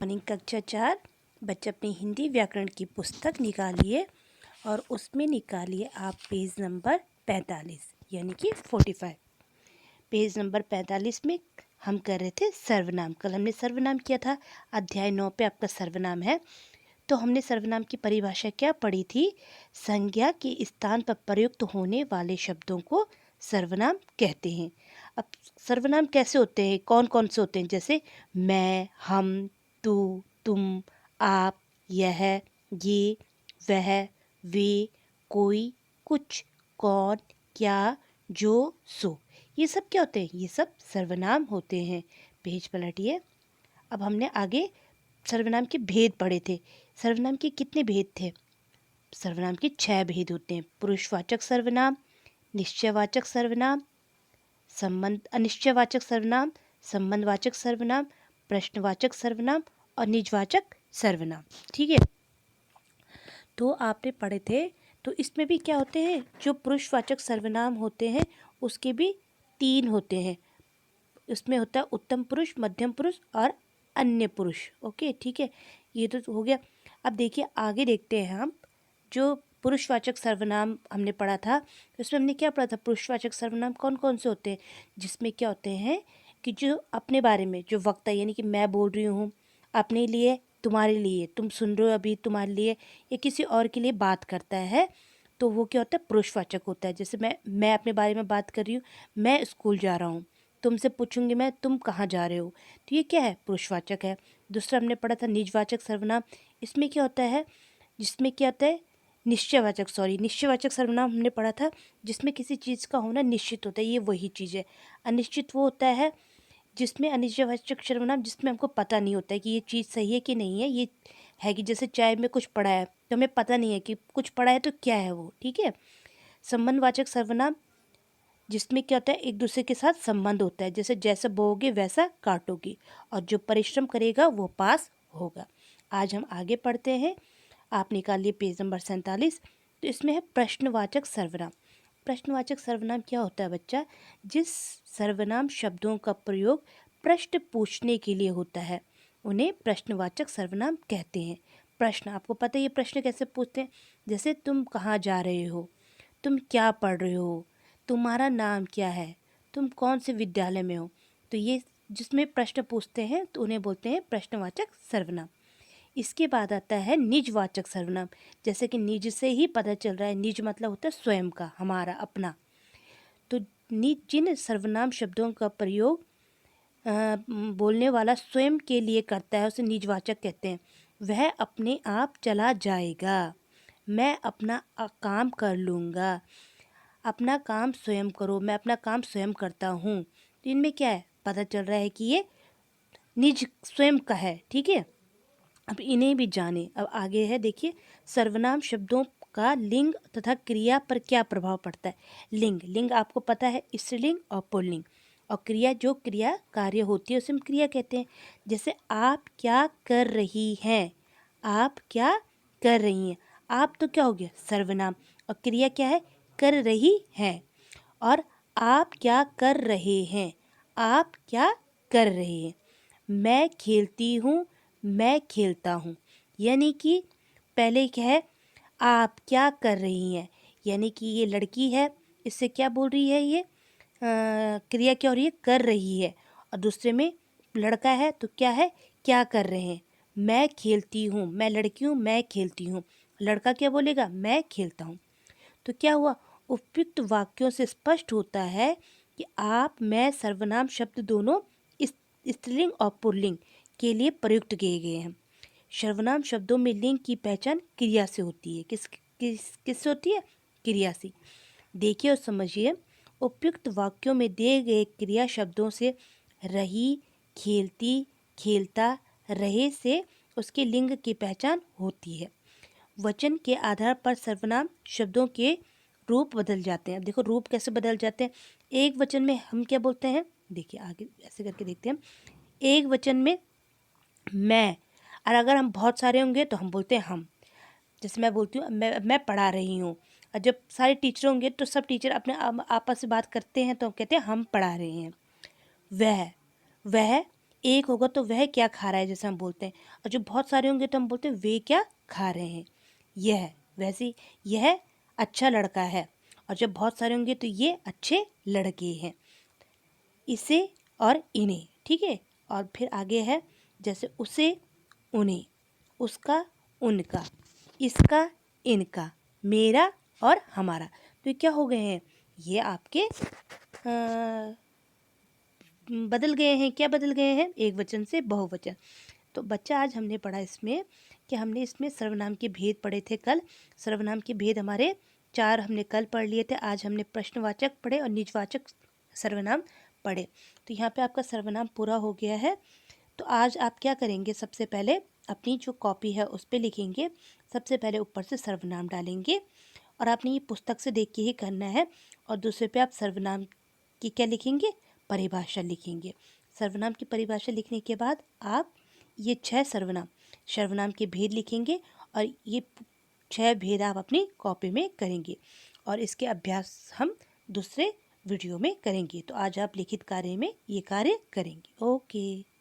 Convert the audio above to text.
Morning कक्षा 4 बच्चे अपनी हिंदी व्याकरण की पुस्तक निकालिए और उसमें निकालिए आप पेज नंबर 45 यानी कि 45। पेज नंबर 45 में हम कर रहे थे सर्वनाम। कल हमने सर्वनाम किया था। अध्याय 9 पे आपका सर्वनाम है। तो हमने सर्वनाम की परिभाषा क्या पढ़ी थी? संज्ञा के स्थान पर प्रयुक्त होने वाले शब्दों को सर्वनाम कहते हैं। अब सर्वनाम कैसे होते हैं, कौन कौन से होते हैं? जैसे मैं, हम, तू, तुम, आप, यह, ये, वह, वे, कोई, कुछ, कौन, क्या, जो, सो, ये सब क्या होते हैं? ये सब सर्वनाम होते हैं। पेज पलटिए। अब हमने आगे सर्वनाम के भेद पढ़े थे। सर्वनाम के कितने भेद थे? सर्वनाम के 6 भेद होते हैं। पुरुषवाचक सर्वनाम, निश्चयवाचक सर्वनाम, अनिश्चयवाचक सर्वनाम, संबंधवाचक सर्वनाम, प्रश्नवाचक सर्वनाम और निजवाचक सर्वनाम। ठीक है, तो आपने पढ़े थे। तो इसमें भी क्या होते हैं? जो पुरुषवाचक सर्वनाम होते हैं उसके भी 3 होते हैं। उसमें होता है उत्तम पुरुष, मध्यम पुरुष और अन्य पुरुष। ओके, ठीक है, ये तो हो गया। अब देखिए आगे देखते हैं हम। जो पुरुषवाचक सर्वनाम हमने पढ़ा था, उसमें हमने क्या पढ़ा था? पुरुषवाचक सर्वनाम कौन कौन से होते हैं? जिसमें क्या होते हैं कि जो अपने बारे में जो वक्ता, यानी कि मैं बोल रही हूँ अपने लिए, तुम्हारे लिए, तुम सुन रहे हो अभी, तुम्हारे लिए या किसी और के लिए बात करता है, तो वो क्या होता है? पुरुषवाचक होता है। जैसे मैं अपने बारे में बात कर रही हूँ, मैं स्कूल जा रहा हूँ, तुमसे पूछूंगी मैं तुम कहाँ जा रहे हो, तो ये क्या है? पुरुषवाचक है। दूसरा हमने पढ़ा था निजवाचक सर्वनाम। इसमें क्या होता है? जिसमें क्या होता है? निश्चयवाचक सर्वनाम हमने पढ़ा था जिसमें किसी चीज़ का होना निश्चित होता है, ये वही चीज़ है। अनिश्चित वो होता है जिसमें अनिश्चयवाचक सर्वनाम जिसमें हमको पता नहीं होता है कि ये चीज़ सही है कि नहीं है। ये है कि जैसे चाय में कुछ पड़ा है तो हमें पता नहीं है कि कुछ पड़ा है तो क्या है वो। ठीक है। संबंधवाचक सर्वनाम जिसमें क्या होता है? एक दूसरे के साथ संबंध होता है। जैसे जैसा बोओगे वैसा काटोगी, और जो परिश्रम करेगा वो पास होगा। आज हम आगे पढ़ते हैं। आप निकालिए पेज नंबर 47। तो इसमें है प्रश्नवाचक सर्वनाम। प्रश्नवाचक सर्वनाम क्या होता है बच्चा? जिस सर्वनाम शब्दों का प्रयोग प्रश्न पूछने के लिए होता है उन्हें प्रश्नवाचक सर्वनाम कहते हैं। प्रश्न, आपको पता है ये प्रश्न कैसे पूछते हैं? जैसे तुम कहाँ जा रहे हो, तुम क्या पढ़ रहे हो, तुम्हारा नाम क्या है, तुम कौन से विद्यालय में हो, तो ये जिसमें प्रश्न पूछते हैं तो उन्हें बोलते हैं प्रश्नवाचक सर्वनाम। इसके बाद आता है निजवाचक सर्वनाम। जैसे कि निज से ही पता चल रहा है, निज मतलब होता है स्वयं का, हमारा, अपना। तो निज जिन सर्वनाम शब्दों का प्रयोग बोलने वाला स्वयं के लिए करता है उसे निजवाचक कहते हैं। वह अपने आप चला जाएगा, मैं अपना काम कर लूँगा, अपना काम स्वयं करो, मैं अपना काम स्वयं करता हूँ। तो इनमें क्या है? पता चल रहा है कि ये निज स्वयं का है। ठीक है, अब इन्हें भी जाने। अब आगे है, देखिए सर्वनाम शब्दों का लिंग तथा क्रिया पर क्या प्रभाव पड़ता है। लिंग आपको पता है, स्त्रीलिंग और पुल्लिंग। और क्रिया, जो क्रिया कार्य होती है उसे हम क्रिया कहते हैं। जैसे आप क्या कर रही हैं, आप क्या कर रही हैं। आप तो क्या हो गया? सर्वनाम। और क्रिया क्या है? कर रही हैं। और आप क्या कर रहे हैं, आप क्या कर रहे हैं। मैं खेलती हूँ, मैं खेलता हूँ। यानी कि पहले क्या है? आप क्या कर रही हैं, यानी कि ये लड़की है, इससे क्या बोल रही है? ये क्रिया क्या हो रही है? कर रही है। और दूसरे में लड़का है तो क्या है? क्या कर रहे हैं। मैं खेलती हूँ, मैं लड़की हूँ, मैं खेलती हूँ। लड़का क्या बोलेगा? मैं खेलता हूँ। तो क्या हुआ? उपयुक्त वाक्यों से स्पष्ट होता है कि आप, मैं सर्वनाम शब्द दोनों स्त्रीलिंग और पुल्लिंग के लिए प्रयुक्त किए गए हैं। सर्वनाम शब्दों में लिंग की पहचान क्रिया से होती है। किस होती है? क्रिया से। देखिए और समझिए। उपयुक्त वाक्यों में दिए गए क्रिया शब्दों से रही, खेलती, खेलता, रहे से उसके लिंग की पहचान होती है। वचन के आधार पर सर्वनाम शब्दों के रूप बदल जाते हैं। अब देखो रूप कैसे बदल जाते हैं। एक वचन में हम क्या बोलते हैं? देखिए आगे ऐसे करके देखते हैं। एक वचन में मैं, और अगर हम बहुत सारे होंगे तो हम बोलते हैं हम। जैसे मैं बोलती हूँ मैं पढ़ा रही हूँ, और जब सारे टीचर होंगे तो सब टीचर अपने आपस में बात करते हैं तो हम कहते हैं हम पढ़ा रहे हैं। वह एक होगा तो वह क्या खा रहा है जैसे हम बोलते हैं, और जब बहुत सारे होंगे तो हम बोलते हैं वे क्या खा रहे हैं। यह, वैसे यह अच्छा लड़का है, और जब बहुत सारे होंगे तो ये अच्छे लड़के हैं। इसे और इन्हें, ठीक है। और फिर आगे है जैसे उसे, उन्हें, उसका, उनका, इसका, इनका, मेरा और हमारा। तो ये क्या हो गए हैं, ये आपके बदल गए हैं। क्या बदल गए हैं, एक वचन से बहुवचन। तो बच्चा आज हमने पढ़ा इसमें कि हमने इसमें सर्वनाम के भेद पढ़े थे कल। सर्वनाम के भेद हमारे 4 हमने कल पढ़ लिए थे। आज हमने प्रश्नवाचक पढ़े और निजवाचक सर्वनाम पढ़े। तो यहाँ पे आपका सर्वनाम पूरा हो गया है। तो आज आप क्या करेंगे, सबसे पहले अपनी जो कॉपी है उस पर लिखेंगे। सबसे पहले ऊपर से सर्वनाम डालेंगे, और आपने ये पुस्तक से देख के ही करना है। और दूसरे पे आप सर्वनाम की क्या लिखेंगे, परिभाषा लिखेंगे। सर्वनाम की परिभाषा लिखने के बाद आप ये 6 सर्वनाम के भेद लिखेंगे, और ये 6 भेद आप अपनी कॉपी में करेंगे, और इसके अभ्यास हम दूसरे वीडियो में करेंगे। तो आज आप लिखित कार्य में ये कार्य करेंगे। ओके।